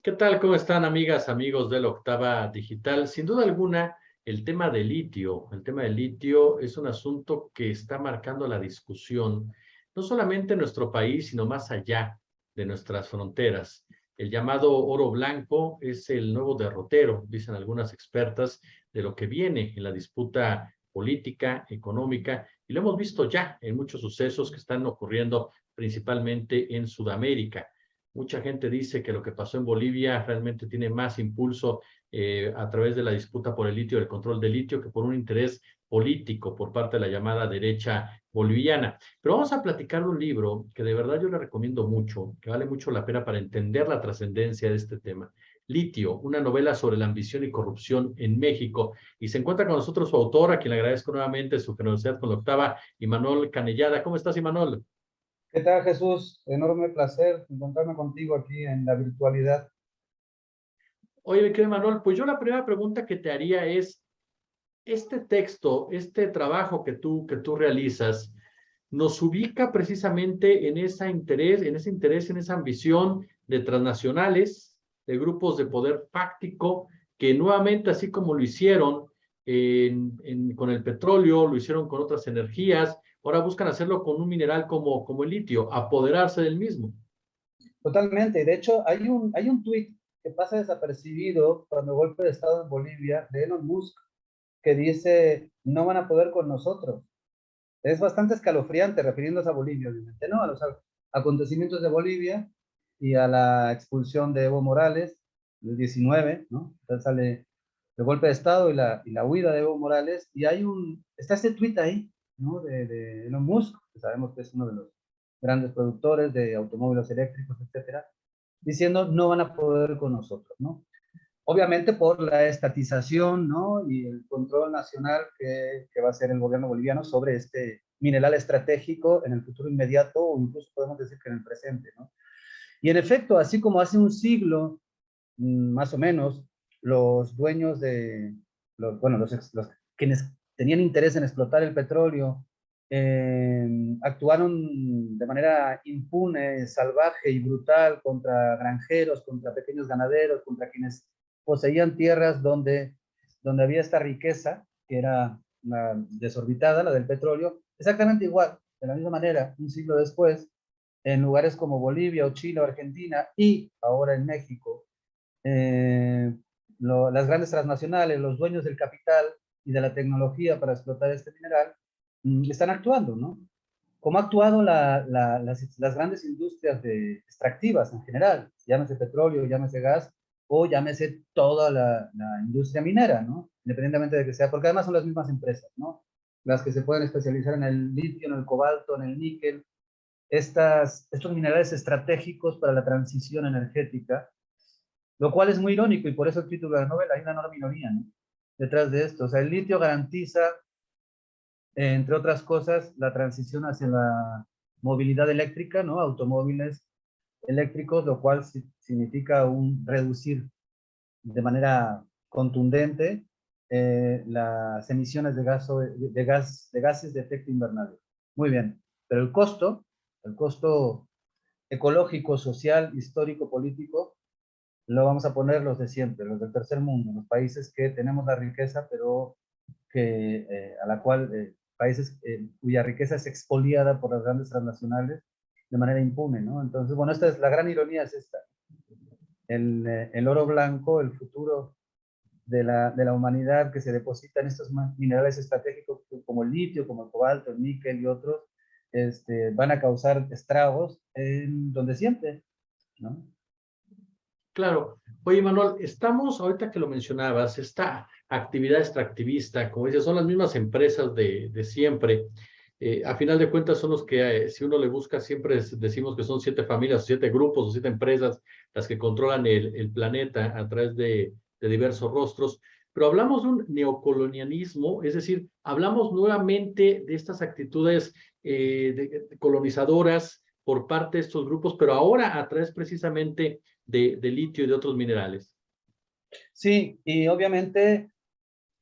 ¿Qué tal? ¿Cómo están, amigas, amigos de la Octava Digital? Sin duda alguna, el tema del litio es un asunto que está marcando la discusión, no solamente en nuestro país, sino más allá de nuestras fronteras. El llamado oro blanco es el nuevo derrotero, dicen algunas expertas, de lo que viene en la disputa política, económica, y lo hemos visto ya en muchos sucesos que están ocurriendo principalmente en Sudamérica. Mucha gente dice que lo que pasó en Bolivia realmente tiene más impulso a través de la disputa por el litio, el control del litio, que por un interés político por parte de la llamada derecha boliviana. Pero vamos a platicar de un libro que de verdad yo le recomiendo mucho, que vale mucho la pena para entender la trascendencia de este tema. Litio, una novela sobre la ambición y corrupción en México. Y se encuentra con nosotros su autor, a quien le agradezco nuevamente su generosidad con la octava, Imanol Canellada. ¿Cómo estás, Imanol? ¿Qué tal, Jesús? Enorme placer encontrarme contigo aquí en la virtualidad. Oye, mi querido Manuel, pues yo la primera pregunta que te haría es, este texto, este trabajo que tú realizas, nos ubica precisamente en ese interés, en esa ambición de transnacionales, de grupos de poder fáctico, que nuevamente, así como lo hicieron con el petróleo, lo hicieron con otras energías, ahora buscan hacerlo con un mineral como el litio, apoderarse del mismo. Totalmente. De hecho, hay un tuit que pasa desapercibido cuando el golpe de Estado en Bolivia de Elon Musk que dice, no van a poder con nosotros. Es bastante escalofriante refiriéndose a Bolivia, obviamente, ¿no? A los acontecimientos de Bolivia y a la expulsión de Evo Morales del 19, ¿no? Entonces sale el golpe de Estado y la huida de Evo Morales y está este tuit ahí, ¿no? De Elon Musk, que sabemos que es uno de los grandes productores de automóviles eléctricos, etcétera, diciendo no van a poder con nosotros, ¿no? Obviamente por la estatización, ¿no? Y el control nacional que va a hacer el gobierno boliviano sobre este mineral estratégico en el futuro inmediato o incluso podemos decir que en el presente, ¿no? Y en efecto, así como hace un siglo, más o menos, los dueños bueno, los quienes tenían interés en explotar el petróleo, actuaron de manera impune, salvaje y brutal contra granjeros, contra pequeños ganaderos, contra quienes poseían tierras donde había esta riqueza, que era una desorbitada, la del petróleo, exactamente igual, de la misma manera, un siglo después, en lugares como Bolivia o Chile o Argentina y ahora en México, eh, las grandes transnacionales, los dueños del capital y de la tecnología para explotar este mineral, están actuando, ¿no? ¿Cómo ha actuado las grandes industrias extractivas en general? Llámese petróleo, llámese gas, o llámese toda la industria minera, ¿no? Independientemente de que sea, porque además son las mismas empresas, ¿no? Las que se pueden especializar en el litio, en el cobalto, en el níquel, estos minerales estratégicos para la transición energética, lo cual es muy irónico y por eso el título de la novela, hay una enorme ironía, ¿no? Detrás de esto. O sea, el litio garantiza, entre otras cosas, la transición hacia la movilidad eléctrica, ¿no? Automóviles eléctricos, lo cual significa reducir de manera contundente las emisiones de gases de efecto invernadero. Muy bien, pero el costo ecológico, social, histórico, político, lo vamos a poner los de siempre, los del tercer mundo, los países que tenemos la riqueza, pero a la cual, países cuya riqueza es expoliada por las grandes transnacionales de manera impune, ¿no? Entonces, bueno, la gran ironía es esta. El oro blanco, el futuro de la humanidad que se deposita en estos minerales estratégicos como el litio, como el cobalto, el níquel y otros, van a causar estragos en donde siempre, ¿no? Claro. Oye, Manuel, estamos, ahorita que lo mencionabas, esta actividad extractivista, como dices, son las mismas empresas de siempre. A final de cuentas son los que, si uno le busca, siempre decimos que son 7 familias, 7 grupos o 7 empresas las que controlan el planeta a través de diversos rostros. Pero hablamos de un neocolonialismo, es decir, hablamos nuevamente de estas actitudes colonizadoras por parte de estos grupos, pero ahora a través precisamente de litio y de otros minerales. Sí, y obviamente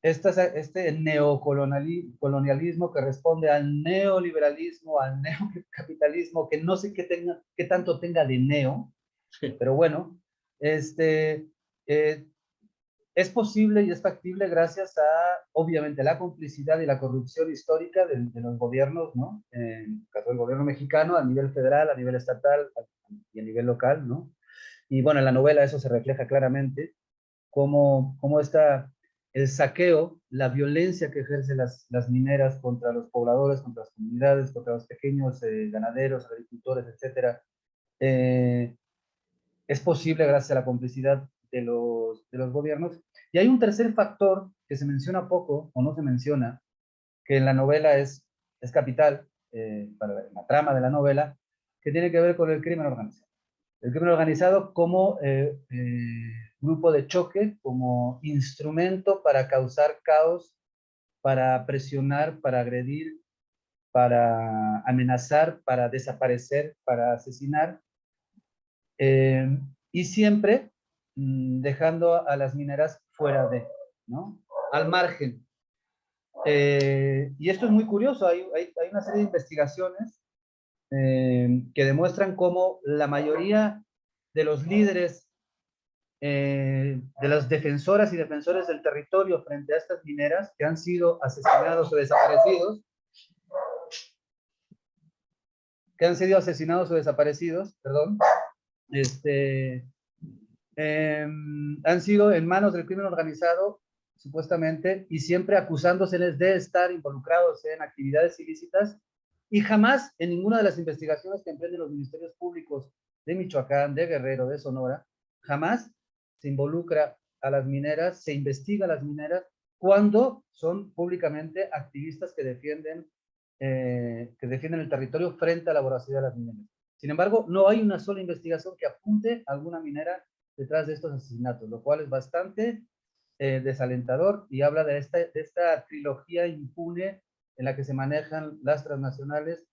este neocolonialismo que responde al neoliberalismo, al neocapitalismo, que no sé qué tanto tenga de neo, pero bueno, Este, eh, es posible y es factible gracias a, obviamente, la complicidad y la corrupción histórica de los gobiernos, ¿no? En el caso del gobierno mexicano, a nivel federal, a nivel estatal y a nivel local, ¿no? Y bueno, en la novela eso se refleja claramente, cómo está el saqueo, la violencia que ejercen las mineras contra los pobladores, contra las comunidades, contra los pequeños ganaderos, agricultores, etcétera. Eh, es posible gracias a la complicidad de los gobiernos. Y hay un tercer factor que se menciona poco o no se menciona, que en la novela es capital para la trama de la novela, que tiene que ver con el crimen organizado. El crimen organizado como grupo de choque, como instrumento para causar caos, para presionar, para agredir, para amenazar, para desaparecer, para asesinar, eh, y siempre dejando a las mineras fuera de, ¿no? Al margen. Y esto es muy curioso, hay una serie de investigaciones que demuestran cómo la mayoría de los líderes, de las defensoras y defensores del territorio frente a estas mineras que han sido asesinados o desaparecidos, perdón, este, han sido en manos del crimen organizado, supuestamente, y siempre acusándoseles de estar involucrados en actividades ilícitas, y jamás en ninguna de las investigaciones que emprenden los ministerios públicos de Michoacán, de Guerrero, de Sonora, jamás se involucra a las mineras, se investiga a las mineras cuando son públicamente activistas que defienden el territorio frente a la voracidad de las mineras. Sin embargo, no hay una sola investigación que apunte a alguna minera detrás de estos asesinatos, lo cual es bastante desalentador y habla de esta trilogía impune en la que se manejan las transnacionales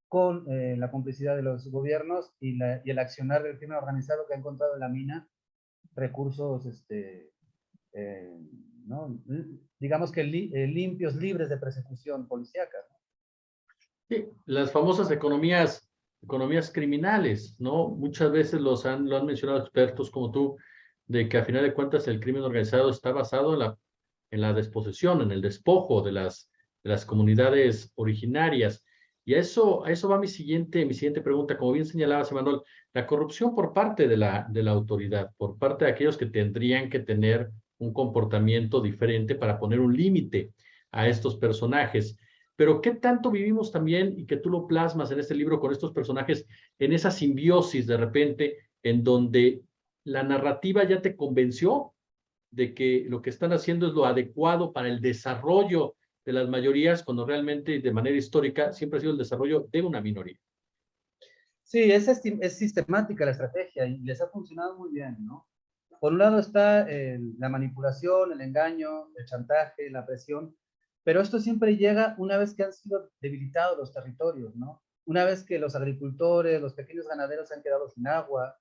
con la complicidad de los gobiernos y el accionar del crimen organizado que ha encontrado en la mina recursos, eh, ¿no? digamos que limpios, libres de persecución policíaca, ¿no? Sí, las famosas economías criminales, ¿no? Muchas veces lo han mencionado expertos como tú, de que a final de cuentas el crimen organizado está basado en la desposesión, en el despojo de las comunidades originarias. Y a eso va mi siguiente pregunta. Como bien señalabas, Emanuel, la corrupción por parte de la autoridad, por parte de aquellos que tendrían que tener un comportamiento diferente para poner un límite a estos personajes. Pero ¿qué tanto vivimos también, y que tú lo plasmas en este libro con estos personajes, en esa simbiosis de repente, en donde la narrativa ya te convenció de que lo que están haciendo es lo adecuado para el desarrollo de las mayorías, cuando realmente de manera histórica siempre ha sido el desarrollo de una minoría? Sí, es sistemática la estrategia y les ha funcionado muy bien, ¿no? Por un lado está la manipulación, el engaño, el chantaje, la presión, pero esto siempre llega una vez que han sido debilitados los territorios, ¿no? Una vez que los agricultores, los pequeños ganaderos se han quedado sin agua,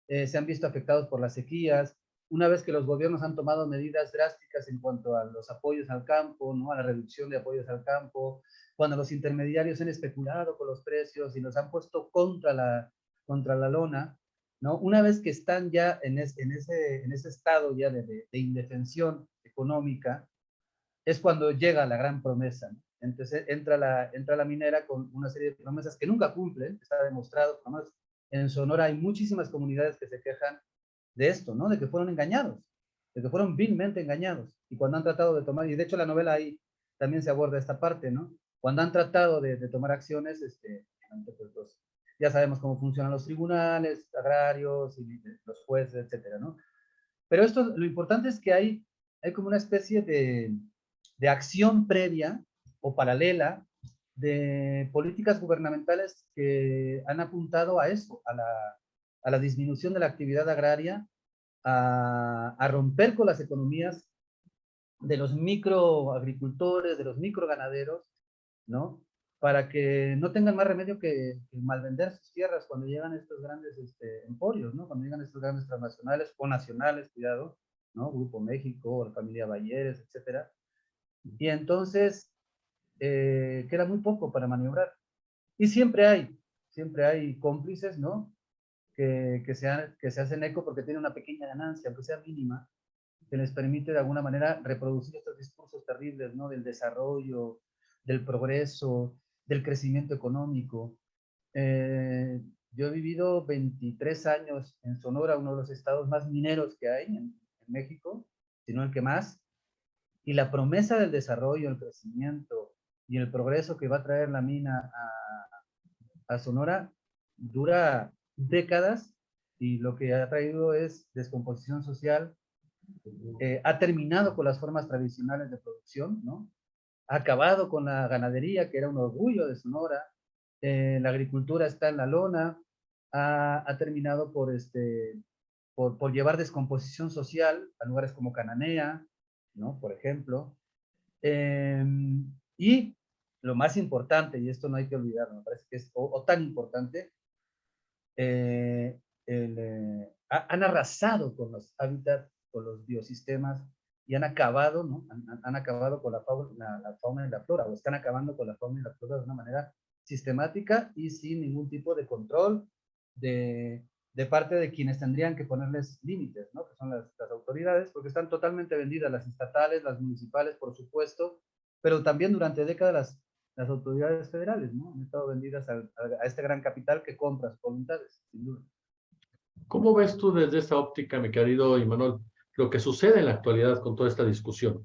se han visto afectados por las sequías, una vez que los gobiernos han tomado medidas drásticas en cuanto a los apoyos al campo, ¿no? A la reducción de apoyos al campo, cuando los intermediarios han especulado con los precios y los han puesto contra la lona, ¿no? Una vez que están ya en ese estado ya de indefensión económica, es cuando llega la gran promesa, ¿no? Entonces entra la minera con una serie de promesas que nunca cumplen, está demostrado. Además, en Sonora hay muchísimas comunidades que se quejan de esto, ¿no? De que fueron engañados, de que fueron vilmente engañados. Y cuando han tratado de tomar, y de hecho la novela ahí también se aborda esta parte, ¿no? Cuando han tratado de tomar acciones, pues, ya sabemos cómo funcionan los tribunales agrarios y los jueces, etcétera, ¿no? Pero esto, lo importante es que hay como una especie de acción previa o paralela de políticas gubernamentales que han apuntado a eso, a la disminución de la actividad agraria, a romper con las economías de los microagricultores, de los microganaderos, ¿no? Para que no tengan más remedio que malvender sus tierras cuando llegan estos grandes emporios, ¿no? Cuando llegan estos grandes transnacionales o nacionales, cuidado, ¿no? Grupo México, la familia Bayeres, etcétera. Y entonces queda muy poco para maniobrar. Y siempre hay cómplices, ¿no? que se hacen eco porque tienen una pequeña ganancia, aunque sea mínima, que les permite de alguna manera reproducir estos discursos terribles, ¿no? Del desarrollo, del progreso, del crecimiento económico. Yo he vivido 23 años en Sonora, uno de los estados más mineros que hay en México, si no el que más, y la promesa del desarrollo, el crecimiento y el progreso que va a traer la mina a Sonora dura décadas, y lo que ha traído es descomposición social, ha terminado con las formas tradicionales de producción, ¿no? Ha acabado con la ganadería, que era un orgullo de Sonora, la agricultura está en la lona, ha terminado por llevar descomposición social a lugares como Cananea, ¿no? Por ejemplo. Y lo más importante, y esto no hay que olvidarlo, me parece que es o tan importante, han arrasado con los hábitats, con los biosistemas, y han acabado, ¿no? Han acabado con la fauna y la flora, o están acabando con la fauna y la flora de una manera sistemática y sin ningún tipo de control de parte de quienes tendrían que ponerles límites, ¿no? Que son las autoridades, porque están totalmente vendidas, las estatales, las municipales, por supuesto, pero también durante décadas las autoridades federales, ¿no? Han estado vendidas a este gran capital que compra sus voluntades, sin duda. ¿Cómo ves tú desde esta óptica, mi querido Imanol, lo que sucede en la actualidad con toda esta discusión?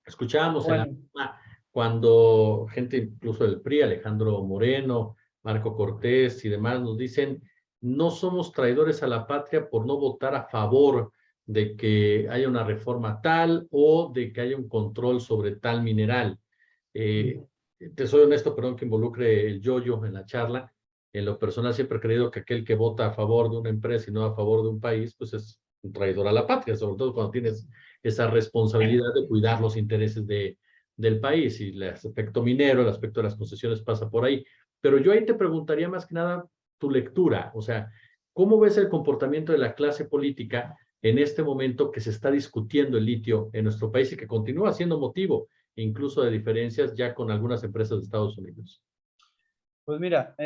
Escuchábamos en la Bueno, cuando gente incluso del PRI, Alejandro Moreno, Marco Cortés y demás nos dicen, no somos traidores a la patria por no votar a favor de que haya una reforma tal o de que haya un control sobre tal mineral. Eh, Te soy honesto, perdón que involucre el yo-yo en la charla. En lo personal siempre he creído que aquel que vota a favor de una empresa y no a favor de un país, pues es un traidor a la patria, sobre todo cuando tienes esa responsabilidad de cuidar los intereses del país, y el aspecto minero, el aspecto de las concesiones pasa por ahí. Pero yo ahí te preguntaría más que nada tu lectura, o sea, ¿cómo ves el comportamiento de la clase política en este momento que se está discutiendo el litio en nuestro país y que continúa siendo motivo incluso de diferencias ya con algunas empresas de Estados Unidos? pues mira,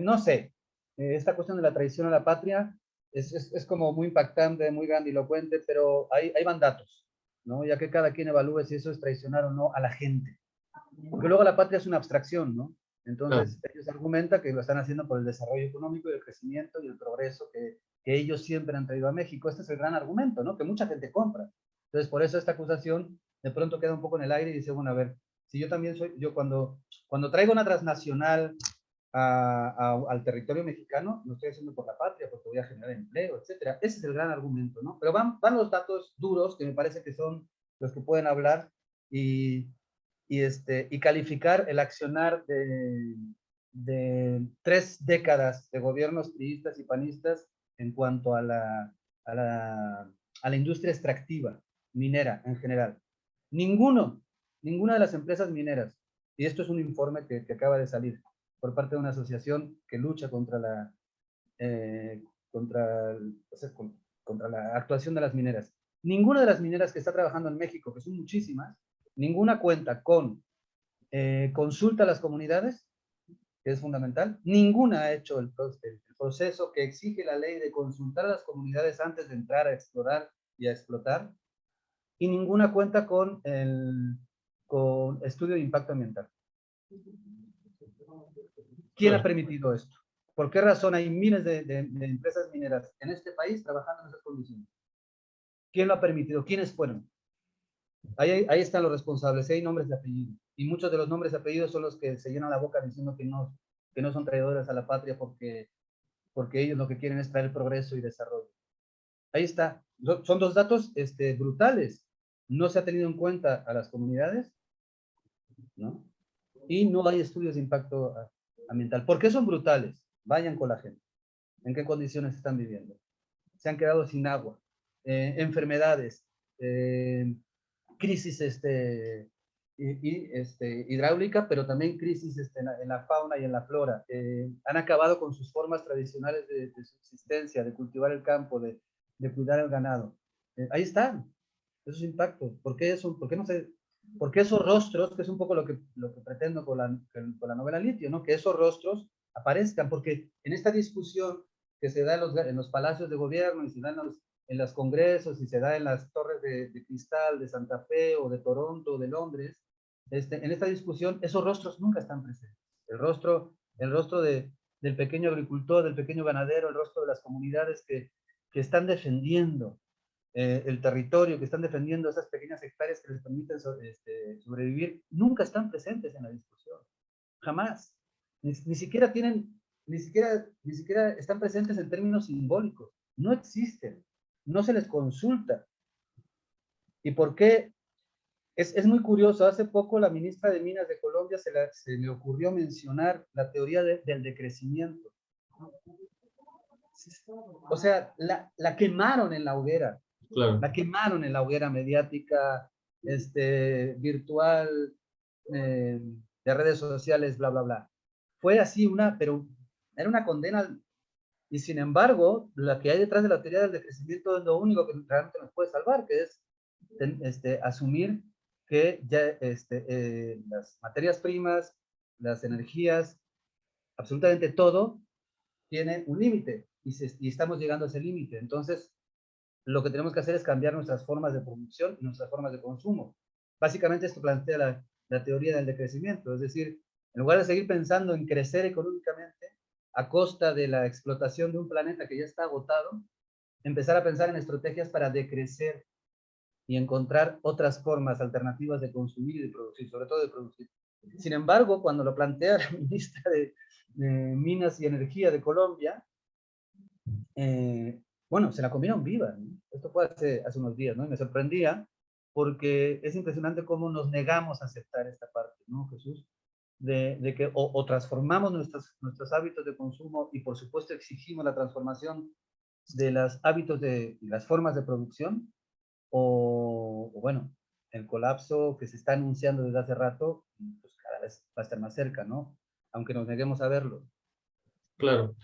no sé, esta cuestión de la traición a la patria es como muy impactante, muy grandilocuente, pero hay van datos, ¿no? Ya que cada quien evalúe si eso es traicionar o no a la gente. Porque luego la patria es una abstracción, ¿no? Claro. Entonces, ellos argumentan que lo están haciendo por el desarrollo económico y el crecimiento y el progreso que ellos siempre han traído a México. Este es el gran argumento, ¿no? Que mucha gente compra. Entonces, por eso esta acusación de pronto queda un poco en el aire y dice, bueno, a ver, si yo también soy, yo cuando traigo una transnacional al territorio mexicano, lo estoy haciendo por la patria, porque voy a generar empleo, etcétera. Ese es el gran argumento, ¿no? Pero van los datos duros, que me parece que son los que pueden hablar y calificar el accionar de 3 décadas de gobiernos priistas y panistas en cuanto a la industria extractiva minera en general. Ninguna de las empresas mineras, y esto es un informe que acaba de salir por parte de una asociación que lucha contra contra la actuación de las mineras. Ninguna de las mineras que está trabajando en México, que son muchísimas, ninguna cuenta con consulta a las comunidades, que es fundamental. Ninguna ha hecho el proceso que exige la ley de consultar a las comunidades antes de entrar a explorar y a explotar. Y ninguna cuenta con estudio de impacto ambiental. ¿Quién ha permitido esto? ¿Por qué razón hay miles de empresas mineras en este país trabajando en esas condiciones? ¿Quién lo ha permitido? ¿Quiénes fueron? Ahí están los responsables, hay nombres y apellidos. Y muchos de los nombres y apellidos son los que se llenan la boca diciendo que no son traidores a la patria porque ellos lo que quieren es traer progreso y desarrollo. Ahí está. Son dos datos brutales. No se ha tenido en cuenta a las comunidades, ¿no? Y no hay estudios de impacto ambiental. ¿Por qué son brutales? Vayan con la gente. ¿En qué condiciones están viviendo? Se han quedado sin agua, enfermedades, crisis hidráulica, pero también crisis en la fauna y en la flora. Han acabado con sus formas tradicionales de subsistencia, de cultivar el campo, de cuidar el ganado. Ahí están esos impactos. ¿Por qué eso? ¿Por qué no se, por qué esos rostros, que es un poco lo que pretendo con la novela Litio, ¿no? Que esos rostros aparezcan, porque en esta discusión que se da en los palacios de gobierno, y se da en los congresos, y se da en las torres de cristal de Santa Fe, o de Toronto, o de Londres, en esta discusión, esos rostros nunca están presentes. El rostro del pequeño agricultor, del pequeño ganadero, el rostro de las comunidades que están defendiendo el territorio, que están defendiendo esas pequeñas hectáreas que les permiten sobrevivir, nunca están presentes en la discusión. Jamás. Ni siquiera están presentes en términos simbólicos. No existen. No se les consulta. ¿Y por qué? Es muy curioso. Hace poco la ministra de Minas de Colombia se le ocurrió mencionar la teoría del decrecimiento. O sea, la quemaron en la hoguera. Claro. La quemaron en la hoguera mediática, virtual, de redes sociales, bla, bla, bla. Fue así pero era una condena. Y sin embargo, la que hay detrás de la teoría del decrecimiento es lo único que realmente nos puede salvar, que es asumir que ya las materias primas, las energías, absolutamente todo tiene un límite, y estamos llegando a ese límite. Entonces, lo que tenemos que hacer es cambiar nuestras formas de producción y nuestras formas de consumo. Básicamente esto plantea la teoría del decrecimiento, es decir, en lugar de seguir pensando en crecer económicamente a costa de la explotación de un planeta que ya está agotado, empezar a pensar en estrategias para decrecer y encontrar otras formas alternativas de consumir y de producir, sobre todo de producir. Sin embargo, cuando lo plantea la ministra de Minas y Energía de Colombia, bueno, se la comieron viva, ¿no? Esto fue hace unos días, ¿no? Y me sorprendía porque es impresionante cómo nos negamos a aceptar esta parte, ¿no, Jesús? De que o transformamos nuestros hábitos de consumo, y por supuesto exigimos la transformación de los hábitos y las formas de producción, o bueno, el colapso que se está anunciando desde hace rato, pues cada vez va a estar más cerca, ¿no? Aunque nos neguemos a verlo. Claro.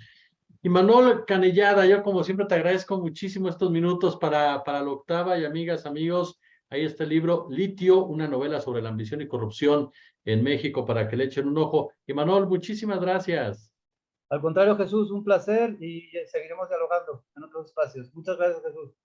Y Manuel Canellada, yo como siempre te agradezco muchísimo estos minutos para la octava. Y amigas, amigos, ahí está el libro Litio, una novela sobre la ambición y corrupción en México, para que le echen un ojo. Y Manuel, muchísimas gracias. Al contrario, Jesús, un placer, y seguiremos dialogando en otros espacios. Muchas gracias, Jesús.